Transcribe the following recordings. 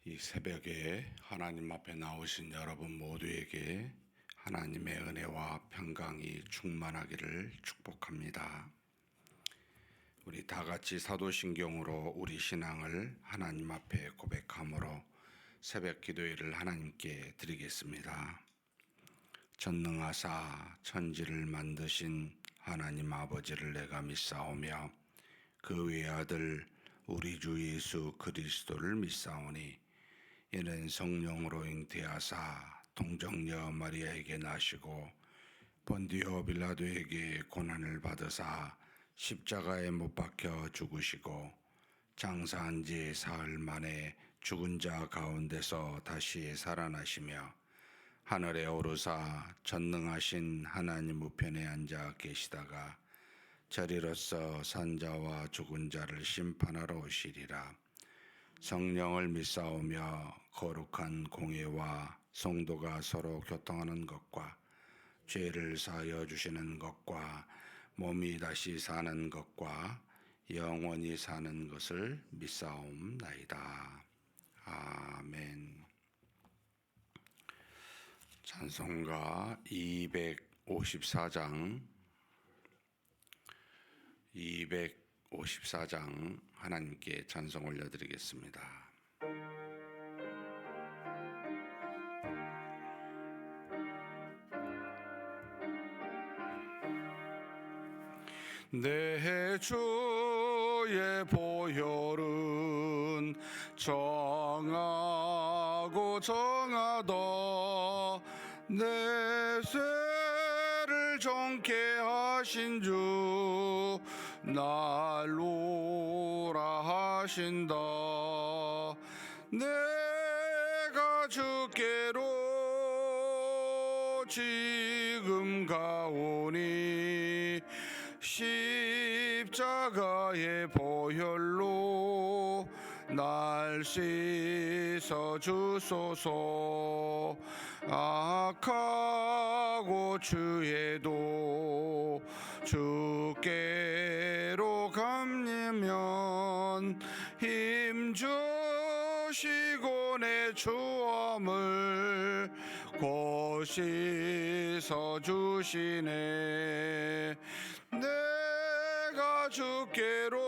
이 새벽에 하나님 앞에 나오신 여러분 모두에게 하나님의 은혜와 평강이 충만하기를 축복합니다. 우리 다 같이 사도신경으로 우리 신앙을 하나님 앞에 고백함으로 새벽 기도회를 하나님께 드리겠습니다. 전능하사 천지를 만드신 하나님 아버지를 내가 믿사오며 그 외아들 우리 주 예수 그리스도를 믿사오니 이는 성령으로 잉태하사 동정녀 마리아에게 나시고 본디오 빌라도에게 고난을 받으사 십자가에 못 박혀 죽으시고 장사한 지 사흘 만에 죽은 자 가운데서 다시 살아나시며 하늘에 오르사 전능하신 하나님 우편에 앉아 계시다가 저리로서 산자와 죽은 자를 심판하러 오시리라. 성령을 믿사오며 거룩한 공예와 성도가 서로 교통하는 것과 죄를 사하여 주시는 것과 몸이 다시 사는 것과 영원히 사는 것을 믿사옵나이다. 아멘. 찬송가 254장 하나님께 찬송 올려드리겠습니다. 내 주의 보혈은 정하고 정하다 내 죄를 정케 하신 주 날로라 하신다. 내가 주께로 지금 가오니 십자가의 보혈로 날 씻어 주소서. 악하고 죄도 주께로 감리면 힘 주시고 내 주엄을 곧 씻어 주시네. 내가 주께로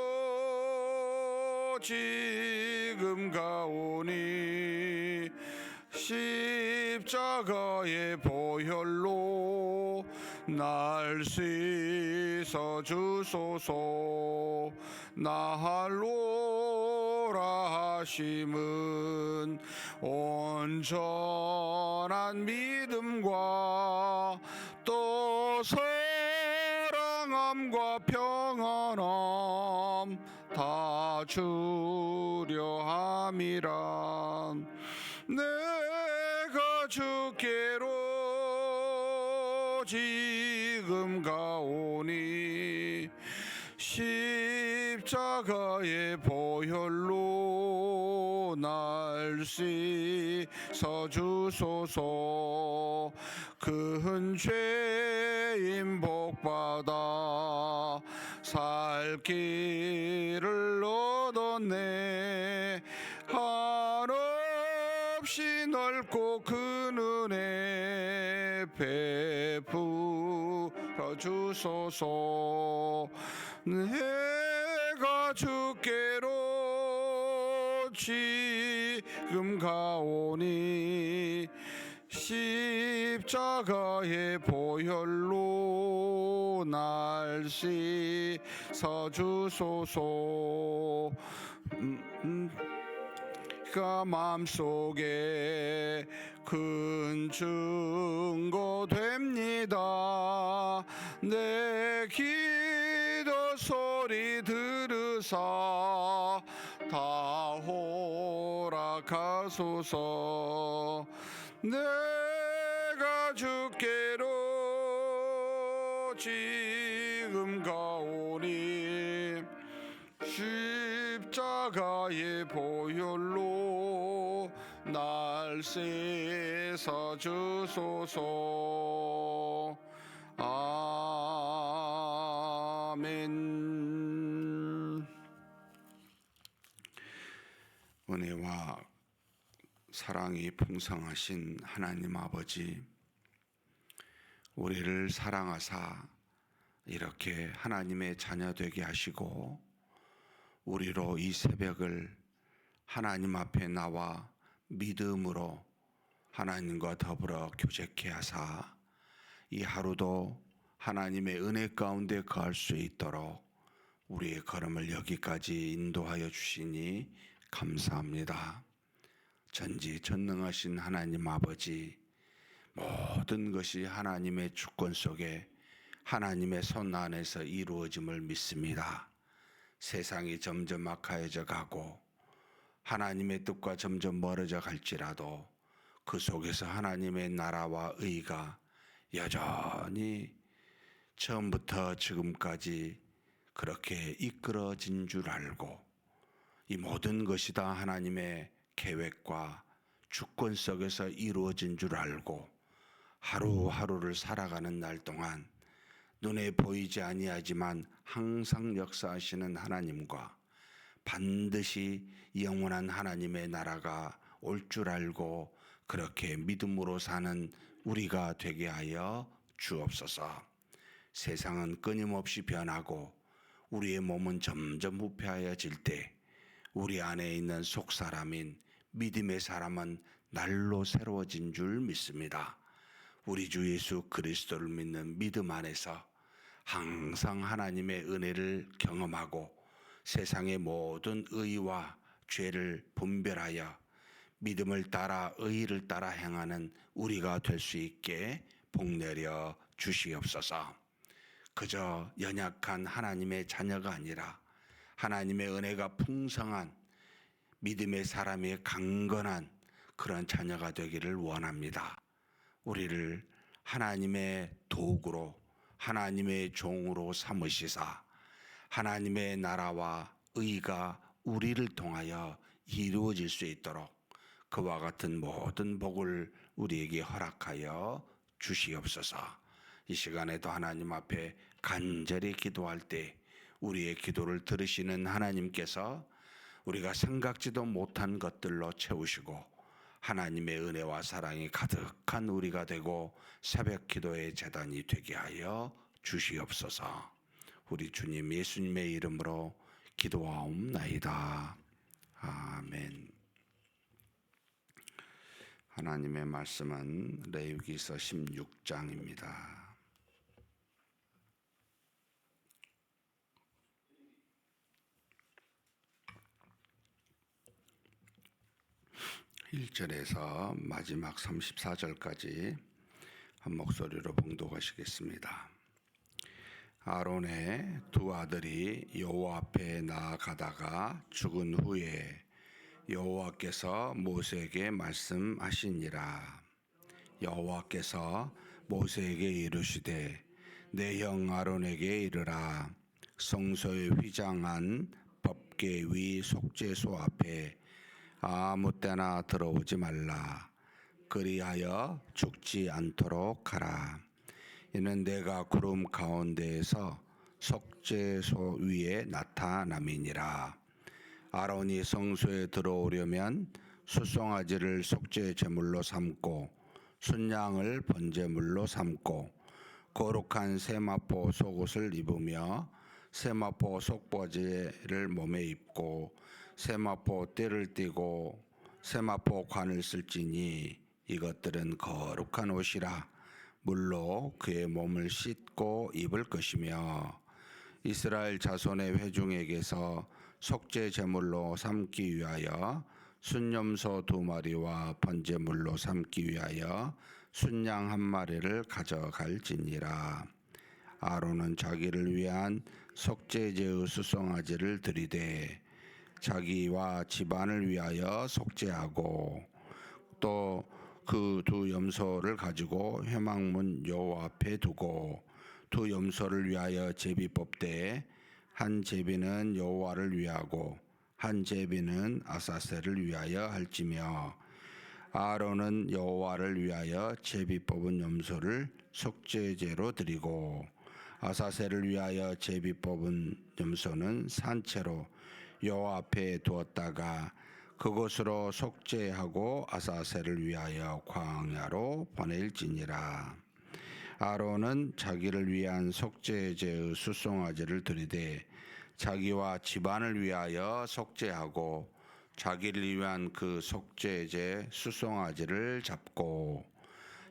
지금 가오니 십자가의 보혈로 날 씻어 주소서. 나할로라 하심은 온전한 믿음과 또 사랑함과 평안함 다 주려 함이라. 내가 주께로 지금 가오니 십자가의 보혈로 날 씻어 주소서. 큰 죄인 복받아 살 길을 얻었네. 한없이 넓고 큰 은혜 베풀어 주소서. 내가 주께로 지금 가오니 십자가의 보혈로 날 씻어 주소서. 가 마음속에 큰 증거 됩니다. 내 기도 소리 들으사 다 허락하소서. 내가 주께로 지금 가오니 십자가의 보혈로 날 씻어 주소서. 아멘. 은혜와 사랑이 풍성하신 하나님 아버지, 우리를 사랑하사 이렇게 하나님의 자녀 되게 하시고 우리로 이 새벽을 하나님 앞에 나와 믿음으로 하나님과 더불어 교제케 하사 이 하루도 하나님의 은혜 가운데 거할 수 있도록 우리의 걸음을 여기까지 인도하여 주시니 감사합니다. 전지전능하신 하나님 아버지, 모든 것이 하나님의 주권 속에 하나님의 손 안에서 이루어짐을 믿습니다. 세상이 점점 악화해져 가고 하나님의 뜻과 점점 멀어져 갈지라도 그 속에서 하나님의 나라와 의가 여전히 처음부터 지금까지 그렇게 이끌어진 줄 알고 이 모든 것이 다 하나님의 계획과 주권 속에서 이루어진 줄 알고 하루하루를 살아가는 날 동안 눈에 보이지 아니하지만 항상 역사하시는 하나님과 반드시 영원한 하나님의 나라가 올 줄 알고 그렇게 믿음으로 사는 우리가 되게 하여 주옵소서. 세상은 끊임없이 변하고 우리의 몸은 점점 부패하여질 때 우리 안에 있는 속사람인 믿음의 사람은 날로 새로워진 줄 믿습니다. 우리 주 예수 그리스도를 믿는 믿음 안에서 항상 하나님의 은혜를 경험하고 세상의 모든 의와 죄를 분별하여 믿음을 따라 의를 따라 행하는 우리가 될 수 있게 복내려 주시옵소서. 그저 연약한 하나님의 자녀가 아니라 하나님의 은혜가 풍성한 믿음의 사람의 강건한 그런 자녀가 되기를 원합니다. 우리를 하나님의 도구로 하나님의 종으로 삼으시사 하나님의 나라와 의가 우리를 통하여 이루어질 수 있도록 그와 같은 모든 복을 우리에게 허락하여 주시옵소서. 이 시간에도 하나님 앞에 간절히 기도할 때 우리의 기도를 들으시는 하나님께서 우리가 생각지도 못한 것들로 채우시고 하나님의 은혜와 사랑이 가득한 우리가 되고 새벽 기도의 제단이 되게 하여 주시옵소서. 우리 주님 예수님의 이름으로 기도하옵나이다. 아멘. 하나님의 말씀은 레위기서 16장입니다. 1절에서 마지막 34절까지 한 목소리로 봉독하시겠습니다. 아론의 두 아들이 여호와 앞에 나아가다가 죽은 후에 여호와께서 모세에게 말씀하시니라. 여호와께서 모세에게 이르시되 내 형 아론에게 이르라. 성소에 휘장한 법궤 위 속죄소 앞에 아무 때나 들어오지 말라. 그리하여 죽지 않도록 하라. 이는 내가 구름 가운데에서 속죄소 위에 나타남이니라. 아론이 성소에 들어오려면 숫송아지를 속죄 제물로 삼고 순양을 번제물로 삼고 거룩한 세마포 속옷을 입으며 세마포 속바지를 몸에 입고 세마포 띠를 띠고 세마포 관을 쓸지니 이것들은 거룩한 옷이라. 물로 그의 몸을 씻고 입을 것이며 이스라엘 자손의 회중에게서 속죄 제물로 삼기 위하여 순염소 2마리와 번제물로 삼기 위하여 순양 1마리를 가져갈지니라. 아론은 자기를 위한 속죄제의 수송아지를 드리되 자기와 집안을 위하여 속죄하고 또 그 두 염소를 가지고 회막문 여호와 앞에 두고 두 염소를 위하여 제비 뽑되 한 제비는 여호와를 위하고 한 제비는 아사셀을 위하여 할지며 아론은 여호와를 위하여 제비 뽑은 염소를 속죄제로 드리고 아사셀을 위하여 제비 뽑은 염소는 산채로 여호와 앞에 두었다가 그곳으로 속죄하고 아사셀을 위하여 광야로 보낼지니라. 아론은 자기를 위한 속죄제의 수송아지를 드리되 자기와 집안을 위하여 속죄하고 자기를 위한 그 속죄제 수송아지를 잡고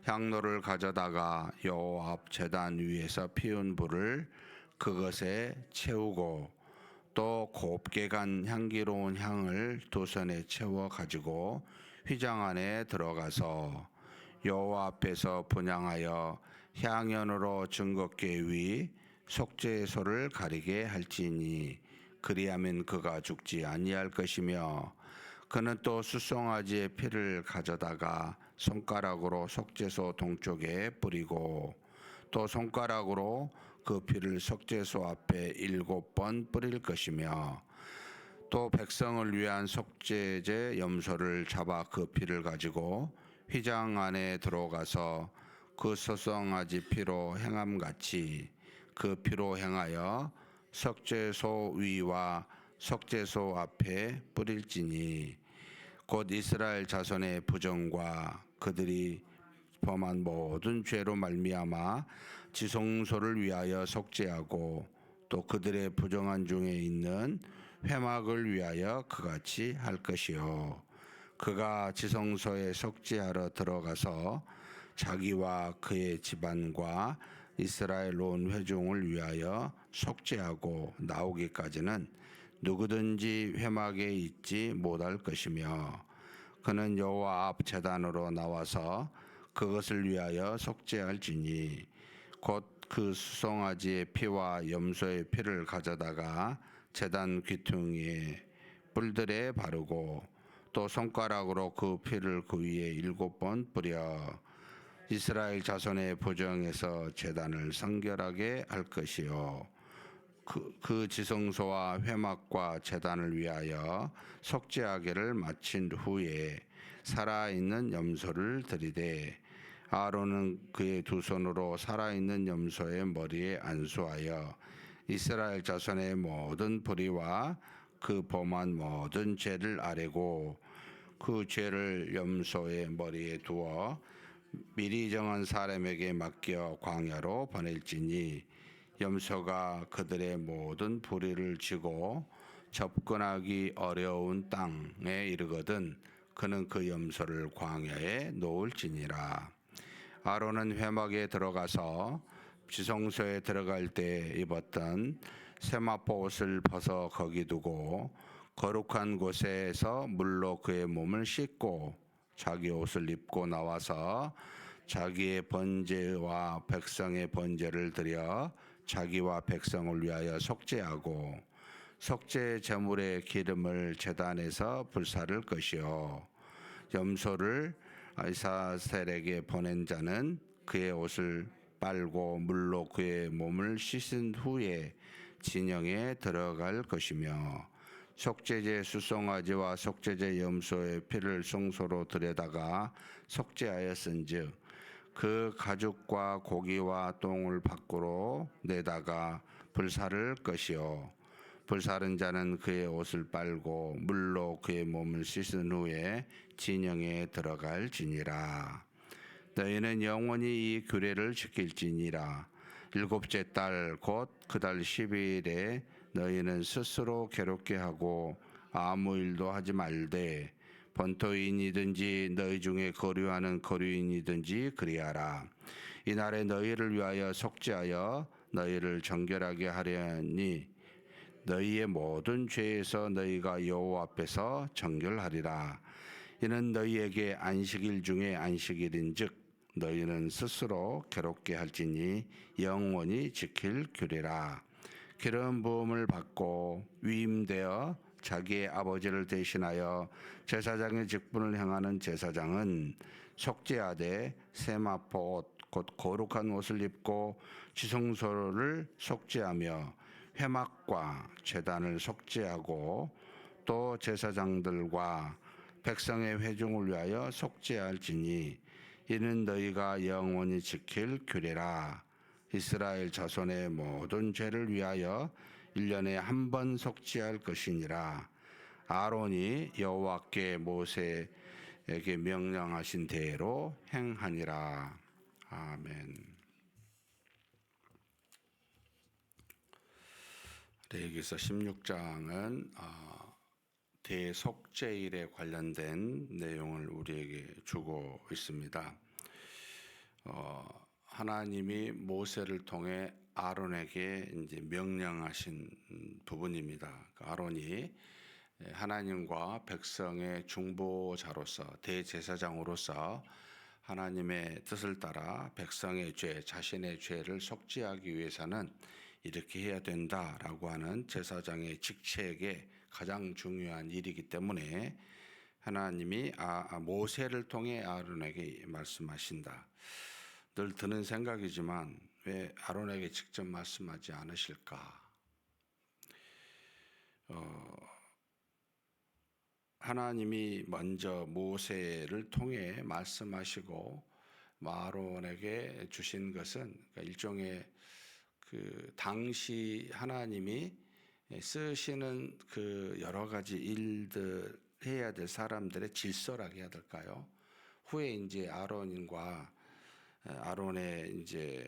향로를 가져다가 여호와 앞 제단 위에서 피운 불을 그것에 채우고 또 곱게 간 향기로운 향을 두 손에 채워 가지고 휘장 안에 들어가서 여호와 앞에서 분향하여 향연으로 증거궤 위 속죄소를 가리게 할지니 그리하면 그가 죽지 아니할 것이며 그는 또 수송아지의 피를 가져다가 손가락으로 속죄소 동쪽에 뿌리고 또 손가락으로 그 피를 속죄소 앞에 7번 뿌릴 것이며 또 백성을 위한 속죄제 염소를 잡아 그 피를 가지고 휘장 안에 들어가서 그 수송아지 피로 행함같이 그 피로 행하여 속죄소 위와 속죄소 앞에 뿌릴지니 곧 이스라엘 자손의 부정과 그들이 범한 모든 죄로 말미암아 지성소를 위하여 속죄하고 또 그들의 부정한 중에 있는 회막을 위하여 그같이 할 것이요 그가 지성소에 속죄하러 들어가서 자기와 그의 집안과 이스라엘 온 회중을 위하여 속죄하고 나오기까지는 누구든지 회막에 있지 못할 것이며 그는 여호와 앞 제단으로 나와서 그것을 위하여 속죄할지니 곧 그 수송아지의 피와 염소의 피를 가져다가 제단 귀퉁이에 뿔들에 바르고 또 손가락으로 그 피를 그 위에 7번 뿌려 이스라엘 자손의 보정에서 제단을 성결하게 할 것이요 그 지성소와 회막과 제단을 위하여 속죄하기를 마친 후에 살아있는 염소를 드리되 아론은 그의 두 손으로 살아있는 염소의 머리에 안수하여 이스라엘 자손의 모든 불의와 그 범한 모든 죄를 아뢰고 그 죄를 염소의 머리에 두어 미리 정한 사람에게 맡겨 광야로 보낼지니 염소가 그들의 모든 불의를 지고 접근하기 어려운 땅에 이르거든 그는 그 염소를 광야에 놓을지니라. 아론은 회막에 들어가서 지성소에 들어갈 때 입었던 세마포 옷을 벗어 거기 두고 거룩한 곳에서 물로 그의 몸을 씻고 자기 옷을 입고 나와서 자기의 번제와 백성의 번제를 드려 자기와 백성을 위하여 속죄하고 속죄 제물의 기름을 제단에서 불사를 것이요 염소를 아사셀에게 보낸 자는 그의 옷을 빨고 물로 그의 몸을 씻은 후에 진영에 들어갈 것이며 속죄제 수송아지와 속죄제 염소의 피를 송소로 들여다가 속죄하였은즉 그 가죽과 고기와 똥을 밖으로 내다가 불사를 것이요 불사른 자는 그의 옷을 빨고 물로 그의 몸을 씻은 후에 진영에 들어갈지니라. 너희는 영원히 이 규례를 지킬지니라. 7째 달 곧 그 달 10일에 너희는 스스로 괴롭게 하고 아무 일도 하지 말되 번토인이든지 너희 중에 거류하는 거류인이든지 그리하라. 이날에 너희를 위하여 속죄하여 너희를 정결하게 하려니 너희의 모든 죄에서 너희가 여호와 앞에서 정결하리라. 이는 너희에게 안식일 중에 안식일인즉 너희는 스스로 괴롭게 할지니 영원히 지킬 규례라. 기름 부음을 받고 위임되어 자기의 아버지를 대신하여 제사장의 직분을 행하는 제사장은 속죄하되 세마포 옷 곧 거룩한 옷을 입고 지성소를 속죄하며 회막과 제단을 속죄하고 또 제사장들과 백성의 회중을 위하여 속죄할지니 이는 너희가 영원히 지킬 규례라. 이스라엘 자손의 모든 죄를 위하여 1년에 한 번 속죄할 것이니라. 아론이 여호와께 모세에게 명령하신 대로 행하니라. 아멘. 네, 여기서 16장은 대속죄일에 관련된 내용을 우리에게 주고 있습니다. 하나님이 모세를 통해 아론에게 이제 명령하신 부분입니다. 아론이 하나님과 백성의 중보자로서 대제사장으로서 하나님의 뜻을 따라 백성의 죄, 자신의 죄를 속죄하기 위해서는 이렇게 해야 된다라고 하는 제사장의 직책에 가장 중요한 일이기 때문에 하나님이 모세를 통해 아론에게 말씀하신다. 늘 드는 생각이지만 왜 아론에게 직접 말씀하지 않으실까? 하나님이 먼저 모세를 통해 말씀하시고 아론에게 주신 것은 일종의 그 당시 하나님이 쓰시는 그 여러 가지 일들 해야 될 사람들의 질서라고 해야 될까요? 후에 이제 아론과 아론의 이제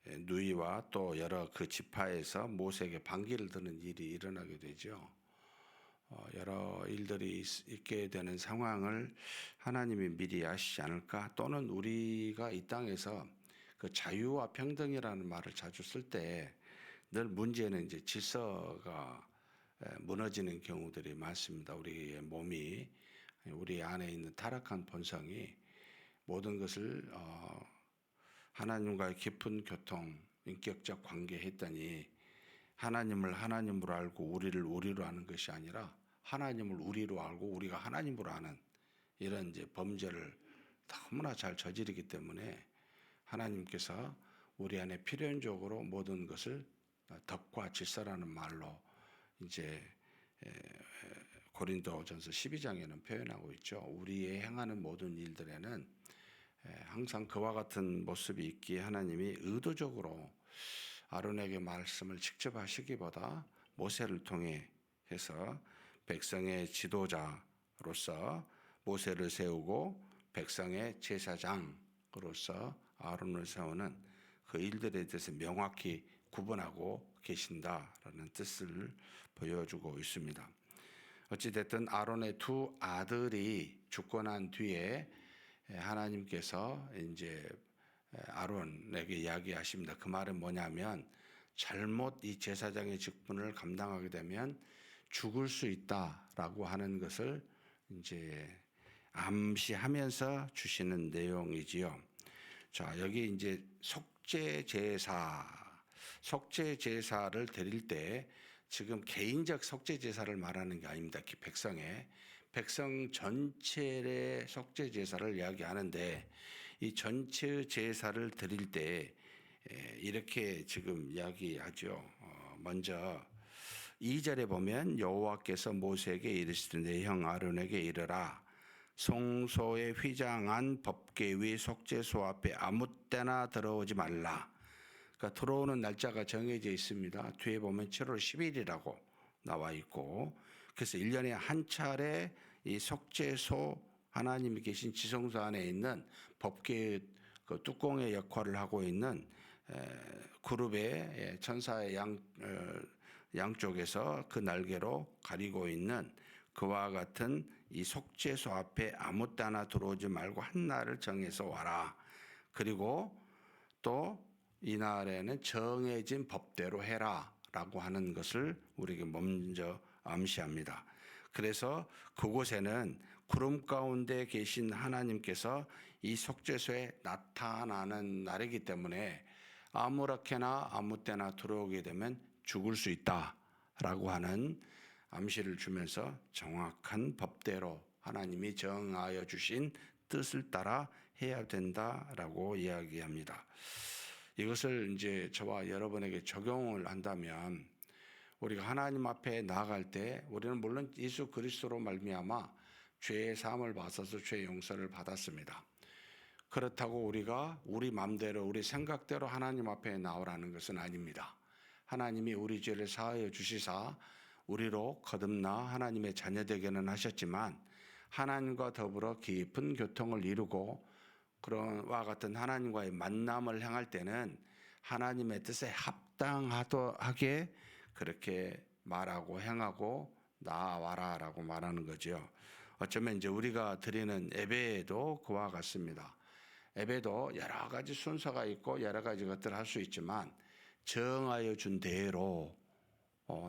누이와 또 여러 그 지파에서 모세에게 반기를 드는 일이 일어나게 되죠. 여러 일들이 있게 되는 상황을 하나님이 미리 아시지 않을까? 또는 우리가 이 땅에서 그 자유와 평등이라는 말을 자주 쓸 때 늘 문제는 이제 질서가 무너지는 경우들이 많습니다. 우리의 몸이, 우리 안에 있는 타락한 본성이 모든 것을 하나님과의 깊은 교통, 인격적 관계 했더니 하나님을 하나님으로 알고 우리를 우리로 아는 것이 아니라 하나님을 우리로 알고 우리가 하나님으로 아는 이런 이제 범죄를 너무나 잘 저지르기 때문에 하나님께서 우리 안에 필연적으로 모든 것을 덕과 질서라는 말로 이제 고린도전서 12장에는 표현하고 있죠. 우리의 행하는 모든 일들에는 항상 그와 같은 모습이 있기에 하나님이 의도적으로 아론에게 말씀을 직접 하시기보다 모세를 통해 해서 백성의 지도자로서 모세를 세우고 백성의 제사장으로서 아론을 세우는 그 일들에 대해서 명확히 구분하고 계신다라는 뜻을 보여주고 있습니다. 어찌됐든 아론의 두 아들이 죽고 난 뒤에 하나님께서 이제 아론에게 이야기하십니다. 그 말은 뭐냐면 잘못 이 제사장의 직분을 감당하게 되면 죽을 수 있다라고 하는 것을 이제 암시하면서 주시는 내용이지요. 자, 여기 이제 속죄 제사를 드릴 때 지금 개인적 속죄 제사를 말하는 게 아닙니다. 백성 전체의 속죄 제사를 이야기하는데 이 전체 제사를 드릴 때 이렇게 지금 이야기하죠. 먼저 2절에 보면 여호와께서 모세에게 이르시되 내 형 아론에게 이르라 성소에 휘장한 법궤 속죄소 앞에 아무 때나 들어오지 말라. 그러니까 들어오는 날짜가 정해져 있습니다. 뒤에 보면 7월 10일이라고 나와 있고 그래서 1년에 한 차례 이 속죄소 하나님이 계신 지성소 안에 있는 법궤 그 뚜껑의 역할을 하고 있는 그룹의 천사의 양쪽에서 그 날개로 가리고 있는 그와 같은 이 속죄소 앞에 아무 때나 들어오지 말고 한 날을 정해서 와라. 그리고 또 이날에는 정해진 법대로 해라 라고 하는 것을 우리에게 먼저 암시합니다. 그래서 그곳에는 구름 가운데 계신 하나님께서 이 속죄소에 나타나는 날이기 때문에 아무렇게나 아무 때나 들어오게 되면 죽을 수 있다라고 하는 암시를 주면서 정확한 법대로 하나님이 정하여 주신 뜻을 따라 해야 된다라고 이야기합니다. 이것을 이제 저와 여러분에게 적용을 한다면 우리가 하나님 앞에 나아갈 때 우리는 물론 예수 그리스도로 말미암아 죄의 사함을 받아서 죄의 용서를 받았습니다. 그렇다고 우리가 우리 마음대로 우리 생각대로 하나님 앞에 나오라는 것은 아닙니다. 하나님이 우리 죄를 사하여 주시사 우리로 거듭나 하나님의 자녀되게는 하셨지만 하나님과 더불어 깊은 교통을 이루고 그런 와 같은 하나님과의 만남을 향할 때는 하나님의 뜻에 합당하게 그렇게 말하고 행하고 나아와라라고 말하는 거죠. 어쩌면 이제 우리가 드리는 예배도 그와 같습니다. 예배도 여러 가지 순서가 있고 여러 가지 것들을 할 수 있지만 정하여 준 대로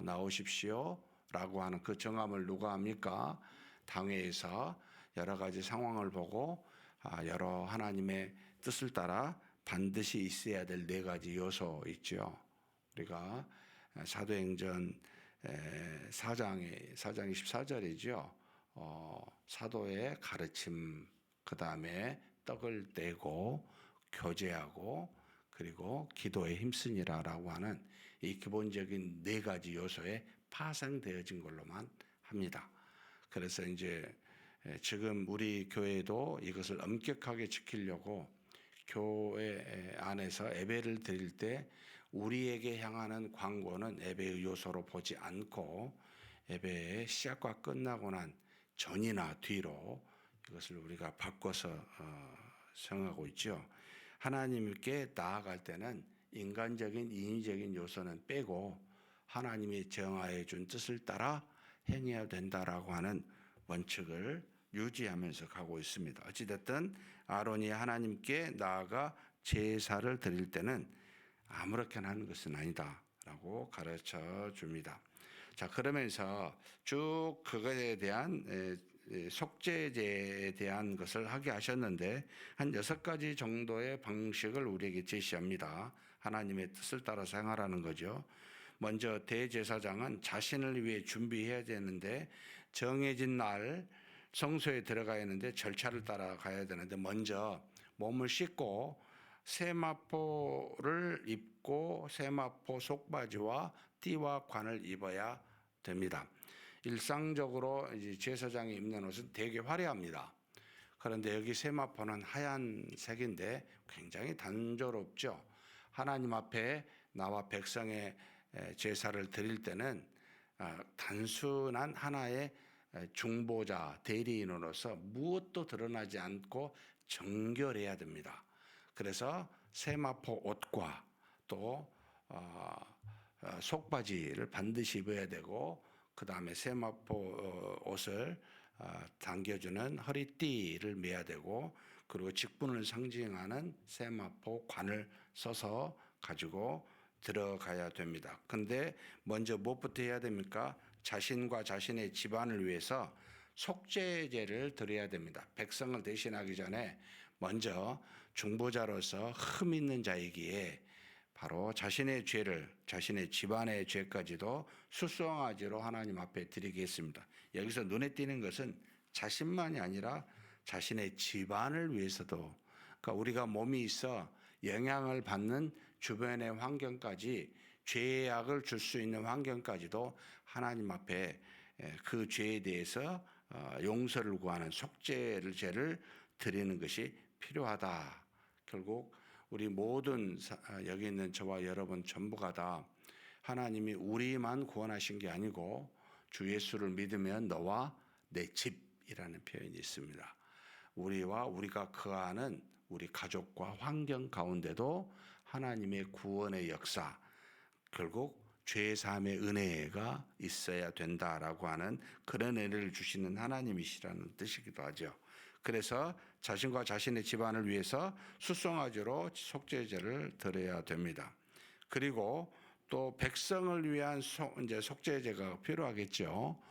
나오십시오라고 하는 그 정함을 누가 합니까? 당회에서 여러 가지 상황을 보고 여러 하나님의 뜻을 따라 반드시 있어야 될 네 가지 요소 있죠. 우리가 사도행전 4장 24절이죠. 사도의 가르침, 그 다음에 떡을 떼고 교제하고 그리고 기도에 힘쓰니라라고 하는 이 기본적인 네 가지 요소에 파생되어진 걸로만 합니다. 그래서 이제 지금 우리 교회도 이것을 엄격하게 지키려고 교회 안에서 예배를 드릴 때 우리에게 향하는 광고는 예배의 요소로 보지 않고 예배의 시작과 끝나고 난 전이나 뒤로 이것을 우리가 바꿔서 생각하고 있죠. 하나님께 나아갈 때는 인간적인 인위적인 요소는 빼고 하나님이 정하여 준 뜻을 따라 행해야 된다라고 하는 원칙을 유지하면서 가고 있습니다. 어찌됐든 아론이 하나님께 나아가 제사를 드릴 때는 아무렇게나 하는 것은 아니다라고 가르쳐 줍니다. 자, 그러면서 쭉 그것에 대한 속죄제에 대한 것을 하게 하셨는데 한 6가지 정도의 방식을 우리에게 제시합니다. 하나님의 뜻을 따라서 행하라는 거죠. 먼저 대제사장은 자신을 위해 준비해야 되는데 정해진 날 성소에 들어가야 하는데 절차를 따라가야 되는데 먼저 몸을 씻고 세마포를 입고 세마포 속바지와 띠와 관을 입어야 됩니다. 일상적으로 이제 제사장이 입는 옷은 되게 화려합니다. 그런데 여기 세마포는 하얀색인데 굉장히 단조롭죠. 하나님 앞에 나와 백성의 제사를 드릴 때는 단순한 하나의 중보자, 대리인으로서 무엇도 드러나지 않고 정결해야 됩니다. 그래서 세마포 옷과 또 속바지를 반드시 입어야 되고 그 다음에 세마포 옷을 당겨주는 허리띠를 매야 되고 그리고 직분을 상징하는 세마포 관을 써서 가지고 들어가야 됩니다. 근데 먼저 무엇부터 해야 됩니까? 자신과 자신의 집안을 위해서 속죄제를 드려야 됩니다. 백성을 대신하기 전에 먼저 중보자로서 흠 있는 자이기에 바로 자신의 죄를 자신의 집안의 죄까지도 수송아지로 하나님 앞에 드리겠습니다. 여기서 눈에 띄는 것은 자신만이 아니라 자신의 집안을 위해서도 그러니까 우리가 몸이 있어 영향을 받는 주변의 환경까지 죄악을 줄 수 있는 환경까지도 하나님 앞에 그 죄에 대해서 용서를 구하는 속죄를 죄를 드리는 것이 필요하다. 결국 우리 모든 여기 있는 저와 여러분 전부가 다 하나님이 우리만 구원하신 게 아니고 주 예수를 믿으면 너와 내 집이라는 표현이 있습니다. 우리와 우리가 거하는 우리 가족과 환경 가운데도 하나님의 구원의 역사, 결국 죄사함의 은혜가 있어야 된다라고 하는 그런 은혜를 주시는 하나님이시라는 뜻이기도 하죠. 그래서 자신과 자신의 집안을 위해서 수송아지로 속죄제를 드려야 됩니다. 그리고 또 백성을 위한 이제 속죄제가 필요하겠죠.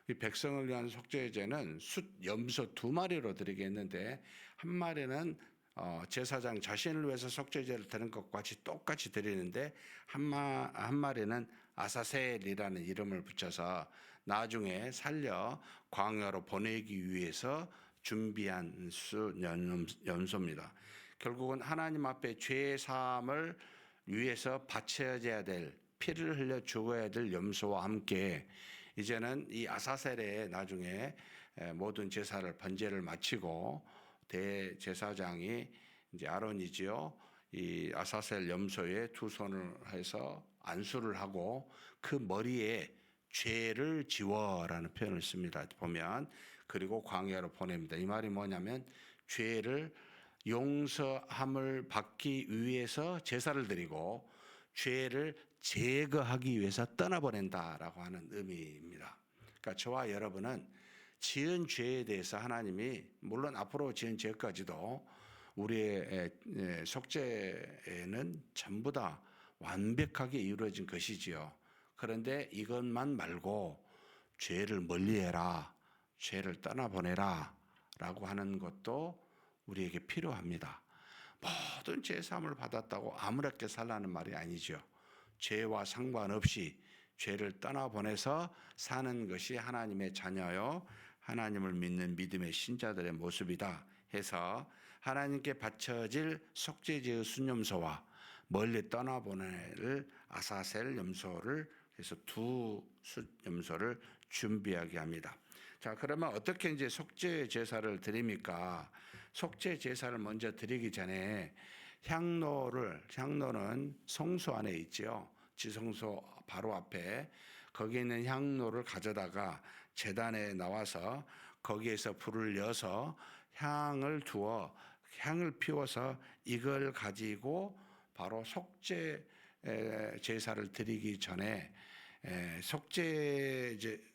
이 백성을 위한 속죄제는 염소 2마리로 드리겠는데 한 마리는 제사장 자신을 위해서 속죄제를 드리는 것과 똑같이 드리는데 한 마리는 아사셀이라는 이름을 붙여서 나중에 살려 광야로 보내기 위해서 준비한 염소입니다. 결국은 하나님 앞에 죄 사함을 위해서 바쳐져야 될 피를 흘려 죽어야 될 염소와 함께 이제는 이 아사셀에 나중에 모든 제사를 번제를 마치고 대제사장이 이제 아론이지요. 이 아사셀 염소에 2손을 해서 안수를 하고 그 머리에 죄를 지워라는 표현을 씁니다. 보면 그리고 광야로 보냅니다. 이 말이 뭐냐면 죄를 용서함을 받기 위해서 제사를 드리고 죄를 제거하기 위해서 떠나보낸다라고 하는 의미입니다. 그러니까 저와 여러분은 지은 죄에 대해서 하나님이 물론 앞으로 지은 죄까지도 우리의 속죄에는 전부 다 완벽하게 이루어진 것이지요. 그런데 이것만 말고 죄를 멀리해라, 죄를 떠나보내라 라고 하는 것도 우리에게 필요합니다. 모든 죄 사함을 받았다고 아무렇게 살라는 말이 아니죠. 죄와 상관없이 죄를 떠나보내서 사는 것이 하나님의 자녀요 하나님을 믿는 믿음의 신자들의 모습이다 해서 하나님께 바쳐질 속죄제의 순염소와 멀리 떠나보낼 아사셀 염소를 해서 두 염소를 준비하게 합니다. 자, 그러면 어떻게 이제 속죄 제사를 드립니까? 속죄 제사를 먼저 드리기 전에 향로는 성소 안에 있죠. 지성소 바로 앞에 거기에 있는 향로를 가져다가 제단에 나와서 거기에서 불을 여서 향을 피워서 이걸 가지고 바로 속죄 제사를 드리기 전에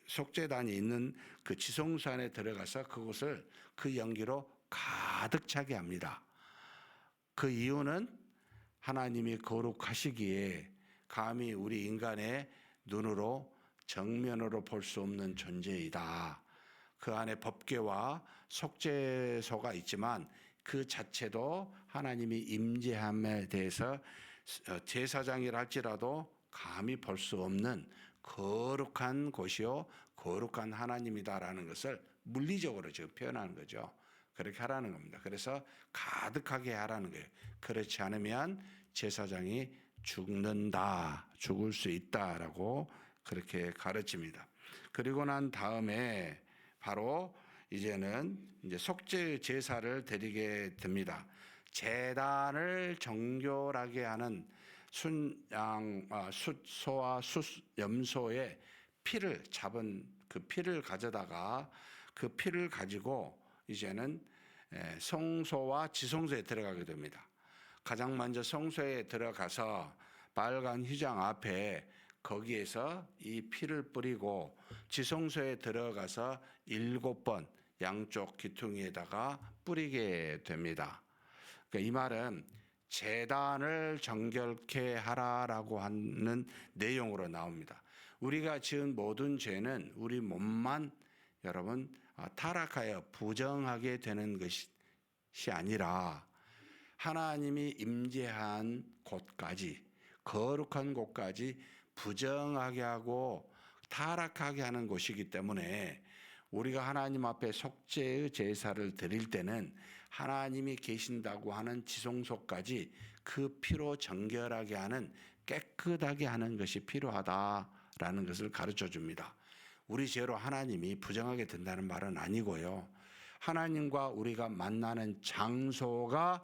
속죄단이 있는 그 지성소 안에 들어가서 그곳을 그 연기로 가득 차게 합니다. 그 이유는 하나님이 거룩하시기에 감히 우리 인간의 눈으로 정면으로 볼 수 없는 존재이다. 그 안에 법궤와 속죄소가 있지만 그 자체도 하나님이 임재함에 대해서 제사장이라 할지라도 감히 볼 수 없는 거룩한 곳이요 거룩한 하나님이다라는 것을 물리적으로 지금 표현하는 거죠. 그렇게 하라는 겁니다. 그래서 가득하게 하라는 거예요. 그렇지 않으면 제사장이 죽을 수 있다라고 그렇게 가르칩니다. 그리고 난 다음에 바로 이제는 속죄 제사를 드리게 됩니다. 제단을 정결하게 하는 숫소와 염소의 피를 잡은 그 피를 가져다가 그 피를 가지고 이제는 성소와 지성소에 들어가게 됩니다. 가장 먼저 성소에 들어가서 빨간 휘장 앞에 거기에서 이 피를 뿌리고 지성소에 들어가서 7번 양쪽 귀퉁이에다가 뿌리게 됩니다. 그러니까 이 말은 제단을 정결케 하라라고 하는 내용으로 나옵니다. 우리가 지은 모든 죄는 우리 몸만 여러분 타락하여 부정하게 되는 것이 아니라 하나님이 임재한 곳까지 거룩한 곳까지 부정하게 하고 타락하게 하는 곳이기 때문에 우리가 하나님 앞에 속죄의 제사를 드릴 때는 하나님이 계신다고 하는 지성소까지 그 피로 정결하게 하는 깨끗하게 하는 것이 필요하다라는 것을 가르쳐 줍니다. 우리 죄로 하나님이 부정하게 된다는 말은 아니고요. 하나님과 우리가 만나는 장소가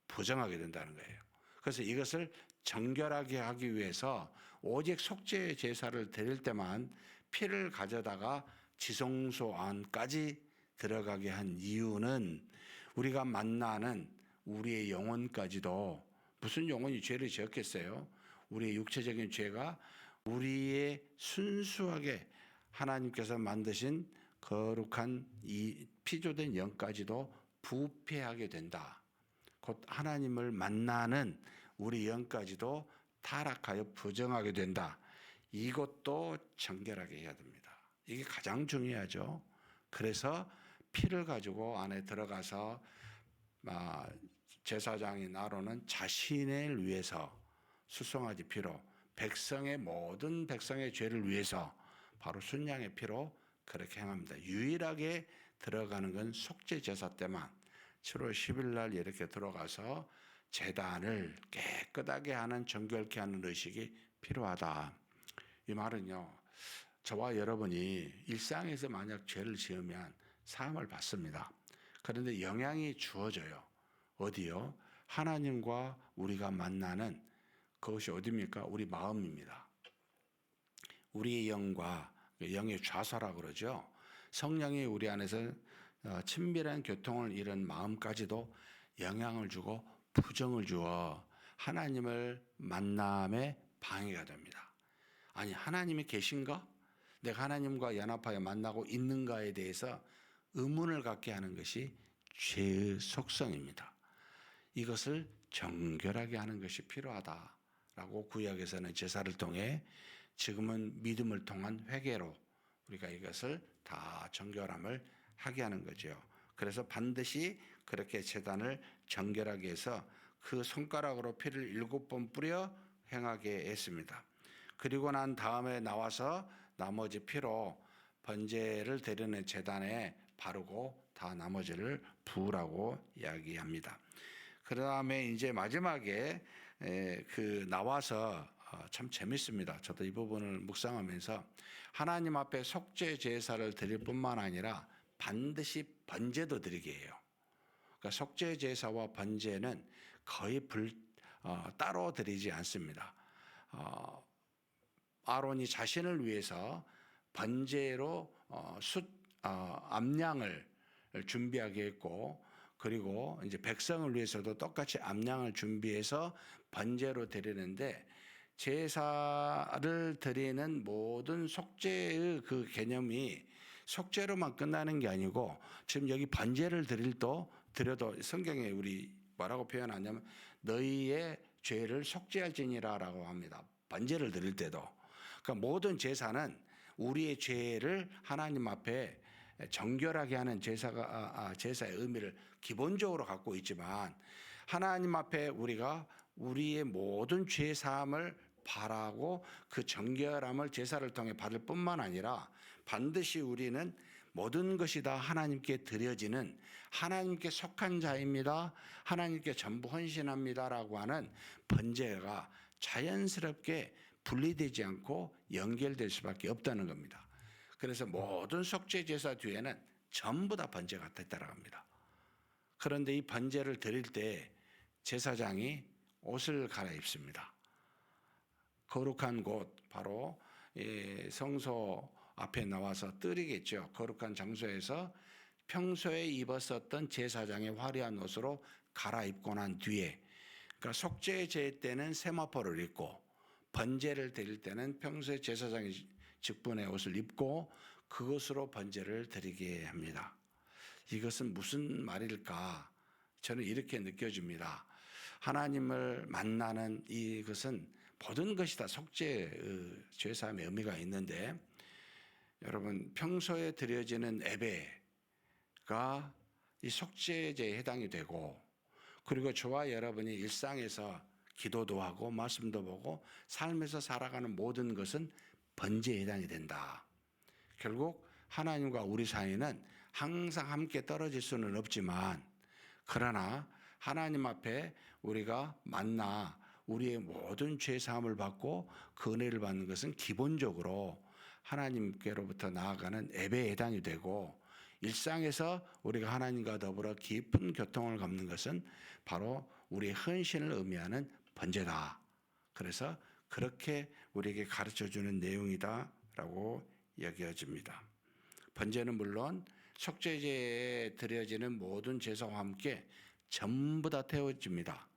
부정하게 된다는 거예요. 그래서 이것을 정결하게 하기 위해서 오직 속죄 제사를 드릴 때만 피를 가져다가 지성소 안까지 들어가게 한 이유는 우리가 만나는 우리의 영혼까지도 무슨 영혼이 죄를 지었겠어요? 우리의 육체적인 죄가 우리의 순수하게 하나님께서 만드신 거룩한 이 피조된 영까지도 부패하게 된다. 곧 하나님을 만나는 우리 영까지도 타락하여 부정하게 된다. 이것도 정결하게 해야 됩니다. 이게 가장 중요하죠. 그래서 피를 가지고 안에 들어가서 제사장이 나로는 자신을 위해서 수송아지 피로 모든 백성의 죄를 위해서 바로 순양의 피로 그렇게 행합니다. 유일하게 들어가는 건 속죄 제사 때만 7월 10일 날 이렇게 들어가서 제단을 깨끗하게 하는 정결케 하는 의식이 필요하다. 이 말은요. 저와 여러분이 일상에서 만약 죄를 지으면 사함을 받습니다. 그런데 영향이 주어져요. 어디요? 하나님과 우리가 만나는 그것이 어디입니까? 우리 마음입니다. 우리의 영과 영의 좌소라 그러죠. 성령이 우리 안에서 친밀한 교통을 잃은 마음까지도 영향을 주고 부정을 주어 하나님을 만남에 방해가 됩니다. 아니, 하나님이 계신가? 내가 하나님과 연합하여 만나고 있는가에 대해서 의문을 갖게 하는 것이 죄의 속성입니다. 이것을 정결하게 하는 것이 필요하다라고 구약에서는 제사를 통해, 지금은 믿음을 통한 회개로 우리가 이것을 다 정결함을 하게 하는 거죠. 그래서 반드시 그렇게 제단을 정결하게 해서 그 손가락으로 피를 7번 뿌려 행하게 했습니다. 그리고 난 다음에 나와서 나머지 피로 번제를 드리는 제단에 바르고 다 나머지를 부으라고 이야기합니다. 그 다음에 이제 마지막에 나와서 참 재밌습니다. 저도 이 부분을 묵상하면서 하나님 앞에 속죄 제사를 드릴 뿐만 아니라 반드시 번제도 드리게 해요. 그러니까 속죄 제사와 번제는 거의 따로 드리지 않습니다. 아론이 자신을 위해서 번제로 암양을 준비하게 했고, 그리고 이제 백성을 위해서도 똑같이 암양을 준비해서 번제로 드리는데, 제사를 드리는 모든 속죄의 그 개념이 속죄로만 끝나는 게 아니고, 지금 여기 번제를 드려도 성경에 우리 뭐라고 표현하냐면 너희의 죄를 속죄할지니라라고 합니다. 번제를 드릴 때도. 그러니까 모든 제사는 우리의 죄를 하나님 앞에 정결하게 하는 제사의 의미를 기본적으로 갖고 있지만, 하나님 앞에 우리가 우리의 모든 죄 사함을 바라고 그 정결함을 제사를 통해 받을 뿐만 아니라 반드시 우리는 모든 것이 다 하나님께 드려지는, 하나님께 속한 자입니다, 하나님께 전부 헌신합니다라고 하는 번제가 자연스럽게 분리되지 않고 연결될 수밖에 없다는 겁니다. 그래서 모든 속죄 제사 뒤에는 전부 다 번제가 있다라고 합니다. 그런데 이 번제를 드릴 때 제사장이 옷을 갈아입습니다. 거룩한 곳, 바로 성소 앞에 나와서 뜰이겠죠. 거룩한 장소에서 평소에 입었었던 제사장의 화려한 옷으로 갈아입고 난 뒤에, 그러니까 속죄 제 때는 세마포를 입고 번제를 드릴 때는 평소에 제사장이 직분의 옷을 입고 그것으로 번제를 드리게 합니다. 이것은 무슨 말일까? 저는 이렇게 느껴집니다. 하나님을 만나는 이것은 모든 것이 다 속죄, 죄사함의 의미가 있는데, 여러분 평소에 드려지는 예배가 이 속죄제에 해당이 되고, 그리고 저와 여러분이 일상에서 기도도 하고 말씀도 보고 삶에서 살아가는 모든 것은 번제에 해당이 된다. 결국 하나님과 우리 사이는 항상 함께 떨어질 수는 없지만, 그러나 하나님 앞에 우리가 만나 우리의 모든 죄 사함을 받고 그 은혜를 받는 것은 기본적으로 하나님께로부터 나아가는 예배에 해당이 되고, 일상에서 우리가 하나님과 더불어 깊은 교통을 갖는 것은 바로 우리의 헌신을 의미하는 번제다. 그래서 그렇게 우리에게 가르쳐주는 내용이다라고 여겨집니다. 번제는 물론 속죄제에 드려지는 모든 제사와 함께 전부 다 태워집니다.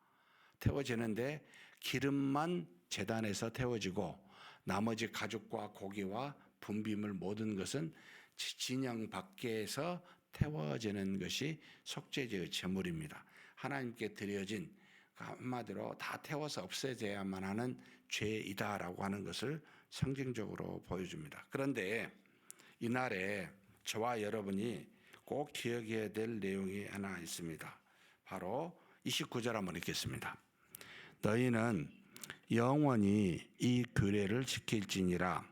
태워지는데 기름만 제단에서 태워지고 나머지 가죽과 고기와 분비물 모든 것은 진영 밖에서 태워지는 것이 속죄제의 제물입니다. 하나님께 드려진, 한마디로 다 태워서 없애져야만 하는 죄이다라고 하는 것을 상징적으로 보여줍니다. 그런데 이날에 저와 여러분이 꼭 기억해야 될 내용이 하나 있습니다. 바로 29절 한번 읽겠습니다. 너희는 영원히 이 규례를 지킬지니라.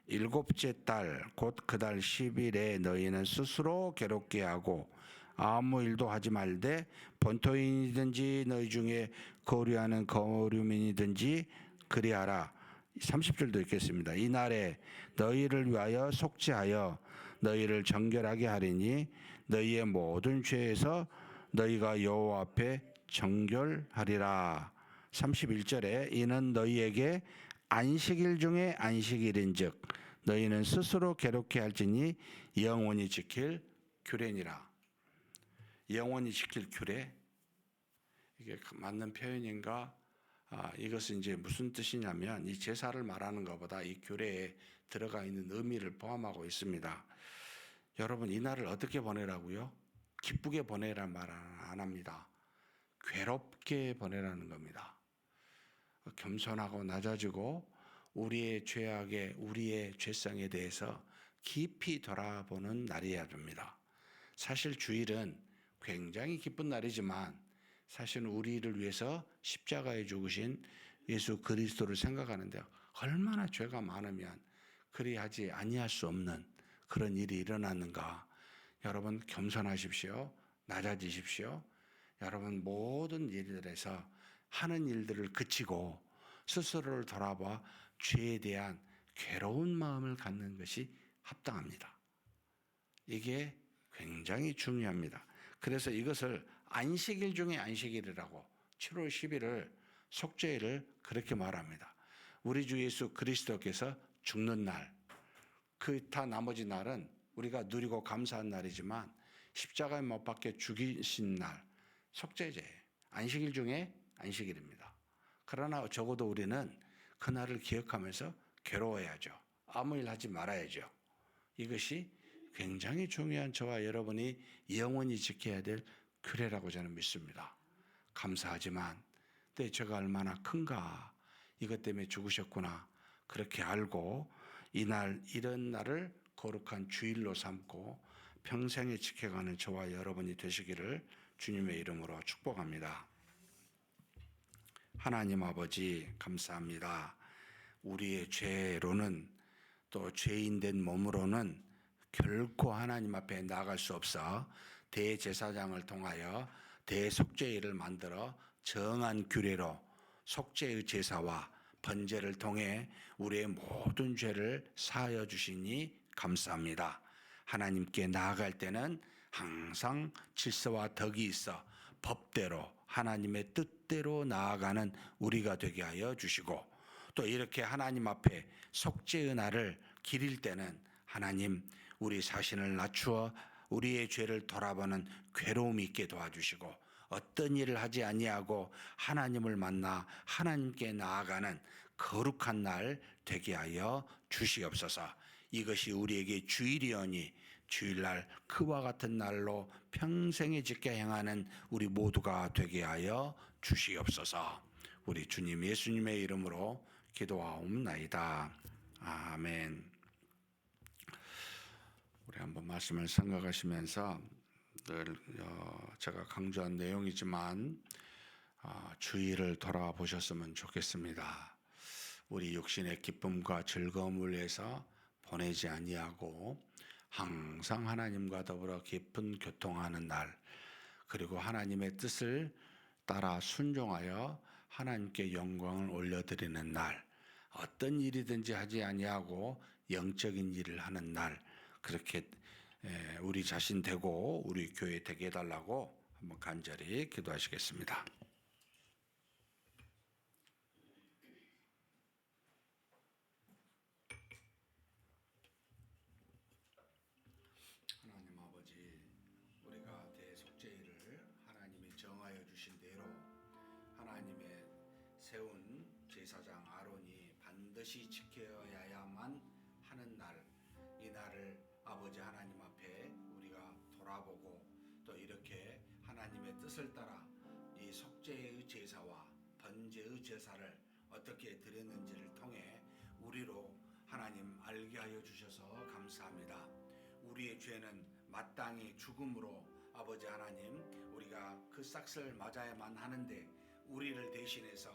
일곱째 달 곧 그 달 10일에 너희는 스스로 괴롭게 하고 아무 일도 하지 말되 본토인이든지 너희 중에 거류하는 거류민이든지 그리하라. 30절도 읽겠습니다. 이날에 너희를 위하여 속죄하여 너희를 정결하게 하리니 너희의 모든 죄에서 너희가 여호와 앞에 정결하리라. 31절에 이는 너희에게 안식일 중에 안식일인즉 너희는 스스로 괴롭게 할지니 영원히 지킬 규례니라. 영원히 지킬 규례, 이게 맞는 표현인가? 이것은 이제 무슨 뜻이냐면 이 제사를 말하는 것보다 이 규례에 들어가 있는 의미를 포함하고 있습니다. 여러분, 이 날을 어떻게 보내라고요? 기쁘게 보내란 말 안 합니다. 괴롭게 보내라는 겁니다. 겸손하고 낮아지고 우리의 죄악에, 우리의 죄성에 대해서 깊이 돌아보는 날이어야 됩니다. 사실 주일은 굉장히 기쁜 날이지만 사실은 우리를 위해서 십자가에 죽으신 예수 그리스도를 생각하는데 얼마나 죄가 많으면 그리하지 아니할 수 없는 그런 일이 일어났는가. 여러분, 겸손하십시오. 낮아지십시오. 여러분, 모든 일들에서 하는 일들을 그치고 스스로를 돌아봐 죄에 대한 괴로운 마음을 갖는 것이 합당합니다. 이게 굉장히 중요합니다. 그래서 이것을 안식일 중에 안식일이라고 7월 10일을 속죄일을 그렇게 말합니다. 우리 주 예수 그리스도께서 죽는 날, 그 다 나머지 날은 우리가 누리고 감사한 날이지만 십자가에 못 박혀 죽이신 날, 속죄제예요. 안식일 중에 안식일입니다. 그러나 적어도 우리는 그날을 기억하면서 괴로워야죠. 아무 일 하지 말아야죠. 이것이 굉장히 중요한 저와 여러분이 영원히 지켜야 될 규례라고 저는 믿습니다. 감사하지만 내 죄가 얼마나 큰가, 이것 때문에 죽으셨구나, 그렇게 알고 이날, 이런 날을 거룩한 주일로 삼고 평생에 지켜가는 저와 여러분이 되시기를 주님의 이름으로 축복합니다. 하나님 아버지, 감사합니다. 우리의 죄로는, 또 죄인된 몸으로는 결코 하나님 앞에 나아갈 수 없어 대제사장을 통하여 대속죄일을 만들어 정한 규례로 속죄의 제사와 번제를 통해 우리의 모든 죄를 사하여 주시니 감사합니다. 하나님께 나아갈 때는 항상 질서와 덕이 있어 법대로 하나님의 뜻대로 나아가는 우리가 되게 하여 주시고, 또 이렇게 하나님 앞에 속죄의 날을 기릴 때는 하나님, 우리 자신을 낮추어 우리의 죄를 돌아보는 괴로움이 있게 도와주시고, 어떤 일을 하지 아니하고 하나님을 만나 하나님께 나아가는 거룩한 날 되게 하여 주시옵소서. 이것이 우리에게 주일이오니 주일날 그와 같은 날로 평생에 지켜 행하는 우리 모두가 되게 하여 주시옵소서. 우리 주님 예수님의 이름으로 기도하옵나이다. 아멘. 우리 한번 말씀을 생각하시면서 늘 제가 강조한 내용이지만 주의를 돌아보셨으면 좋겠습니다. 우리 육신의 기쁨과 즐거움을 위해서 보내지 아니하고 항상 하나님과 더불어 깊은 교통하는 날, 그리고 하나님의 뜻을 따라 순종하여 하나님께 영광을 올려드리는 날, 어떤 일이든지 하지 아니하고 영적인 일을 하는 날, 그렇게 우리 자신 되고 우리 교회 되게 해달라고 한번 간절히 기도하시겠습니다. 하나님 아버지, 우리가 대속죄일을 하나님이 정하여 주신 대로 하나님의 세운 제사장 아론이 반드시 지켜야만 하는 날, 이 날을 아버지 하나님 앞에 우리가 돌아보고 또 이렇게 하나님의 뜻을 따라 이 속죄의 제사와 번제의 제사를 어떻게 드렸는지를 통해 우리로 하나님 알게 하여 주셔서 감사합니다. 우리의 죄는 마땅히 죽음으로 아버지 하나님, 우리가 그 싹을 맞아야만 하는데 우리를 대신해서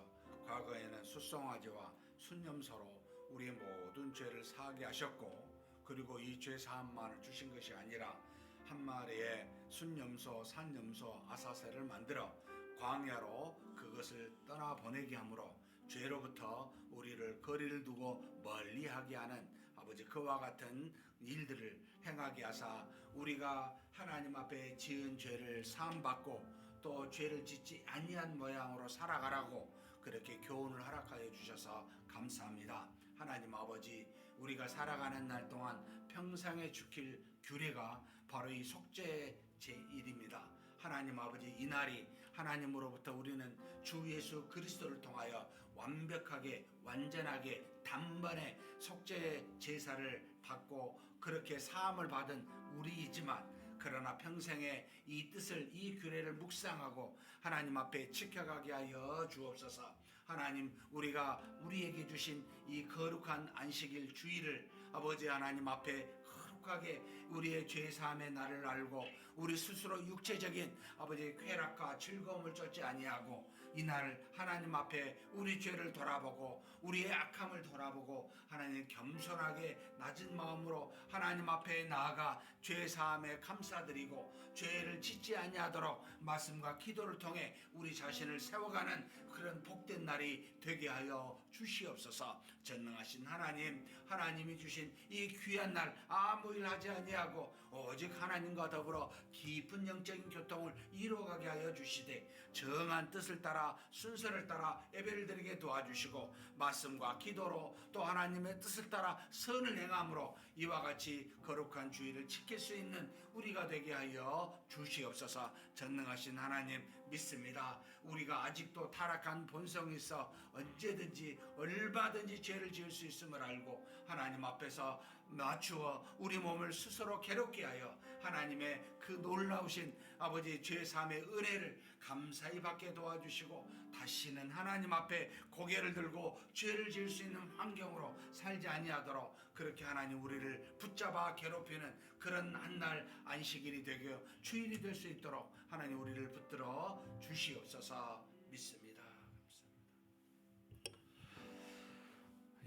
과거에는 숫송아지와 순념소로 우리의 모든 죄를 사하게 하셨고, 그리고 이 죄 사함만을 주신 것이 아니라 한 마리의 순념소, 산념소, 아사새를 만들어 광야로 그것을 떠나보내게 하므로 죄로부터 우리를 거리를 두고 멀리하게 하는 아버지, 그와 같은 일들을 행하게 하사 우리가 하나님 앞에 지은 죄를 사함받고 또 죄를 짓지 아니한 모양으로 살아가라고 그렇게 교훈을 허락하여 주셔서 감사합니다. 하나님 아버지, 우리가 살아가는 날 동안 평생에 지킬 규례가 바로 이 속죄 제1입니다. 하나님 아버지, 이날이 하나님으로부터 우리는 주 예수 그리스도를 통하여 완벽하게 완전하게 단번에 속죄 제사를 받고 그렇게 사함을 받은 우리이지만, 그러나 평생에 이 뜻을, 이 규례를 묵상하고 하나님 앞에 지켜가게 하여 주옵소서. 하나님, 우리가 우리에게 주신 이 거룩한 안식일 주일을 아버지 하나님 앞에 거룩하게 우리의 죄사함의 날을 알고 우리 스스로 육체적인 아버지의 쾌락과 즐거움을 쫓지 아니하고 이 날을 하나님 앞에 우리 죄를 돌아보고 우리의 악함을 돌아보고 하나님 겸손하게 낮은 마음으로 하나님 앞에 나아가 죄사함에 감사드리고 죄를 짓지 아니하도록 말씀과 기도를 통해 우리 자신을 세워가는 그런 복된 날이 되게 하여 주시옵소서. 전능하신 하나님, 하나님이 주신 이 귀한 날 아무 일 하지 아니하고 오직 하나님과 더불어 깊은 영적인 교통을 이루어가게 하여 주시되 정한 뜻을 따라 순서를 따라 예배를 드리게 도와주시고 말씀과 기도로 또 하나님의 뜻을 따라 선을 행함으로 이와 같이 거룩한 주일을 지킬 수 있는 우리가 되게 하여 주시옵소서. 전능하신 하나님 믿습니다. 우리가 아직도 타락한 본성이 있어 언제든지 얼마든지 죄를 지을 수 있음을 알고 하나님 앞에서 맞추어 우리 몸을 스스로 괴롭게 하여 하나님의 그 놀라우신 아버지 죄사함의 은혜를 감사히 받게 도와주시고 다시는 하나님 앞에 고개를 들고 죄를 지을 수 있는 환경으로 살지 아니하도록 그렇게 하나님 우리를 붙잡아 괴롭히는 그런 한날 안식일이 되게 주일이 될 수 있도록 하나님 우리를 붙들어 주시옵소서. 믿습니다.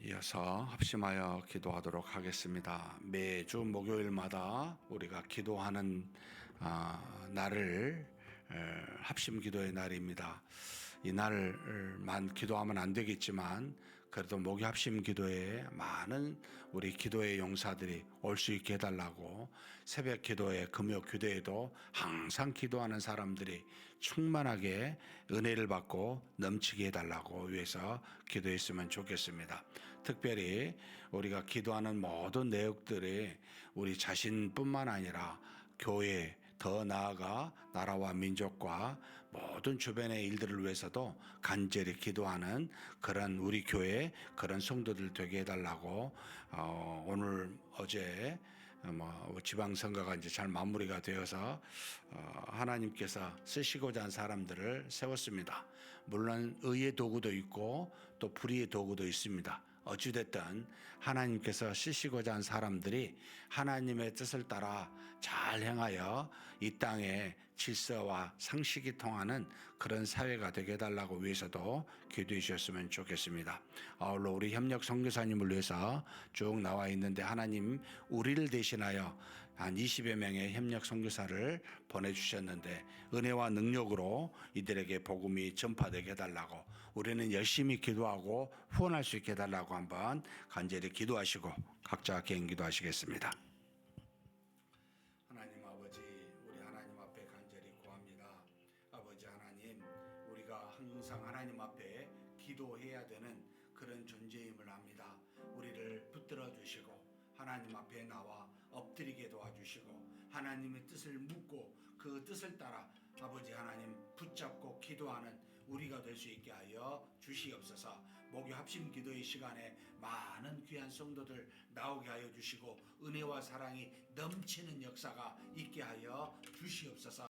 이어서 합심하여 기도하도록 하겠습니다. 매주 목요일마다 우리가 기도하는 날을 합심 기도의 날입니다. 이 날만 기도하면 안 되겠지만 그래도 목요 합심 기도에 많은 우리 기도의 용사들이 올 수 있게 해달라고, 새벽 기도에 금요 기도에도 항상 기도하는 사람들이 충만하게 은혜를 받고 넘치게 해달라고 위해서 기도했으면 좋겠습니다. 특별히 우리가 기도하는 모든 내역들이 우리 자신뿐만 아니라 교회, 더 나아가 나라와 민족과 모든 주변의 일들을 위해서도 간절히 기도하는 그런 우리 교회 그런 성도들 되게 해달라고 오늘 어제 지방선거가 이제 잘 마무리가 되어서 하나님께서 쓰시고자 한 사람들을 세웠습니다. 물론 의의 도구도 있고 또 불의의 도구도 있습니다. 어찌됐든 하나님께서 쓰시고자 한 사람들이 하나님의 뜻을 따라 잘 행하여 이 땅에 질서와 상식이 통하는 그런 사회가 되게 해달라고 위해서도 기도해 주셨으면 좋겠습니다. 아울러 우리 협력 선교사님을 위해서 쭉 나와 있는데 하나님 우리를 대신하여 한 20여 명의 협력 선교사를 보내주셨는데 은혜와 능력으로 이들에게 복음이 전파되게 해달라고, 우리는 열심히 기도하고 후원할 수 있게 해달라고 한번 간절히 기도하시고 각자 개인 기도하시겠습니다. 하나님 아버지, 우리 하나님 앞에 간절히 구합니다. 아버지 하나님, 우리가 항상 하나님 앞에 기도해야 되는 그런 존재임을 압니다. 우리를 붙들어 주시고 하나님 앞에 나와 엎드리게 도와주시고 하나님의 뜻을 묻고 그 뜻을 따라 아버지 하나님 붙잡고 기도하는 우리가 될 수 있게 하여 주시옵소서. 목요 합심 기도의 시간에 많은 귀한 성도들 나오게 하여 주시고 은혜와 사랑이 넘치는 역사가 있게 하여 주시옵소서.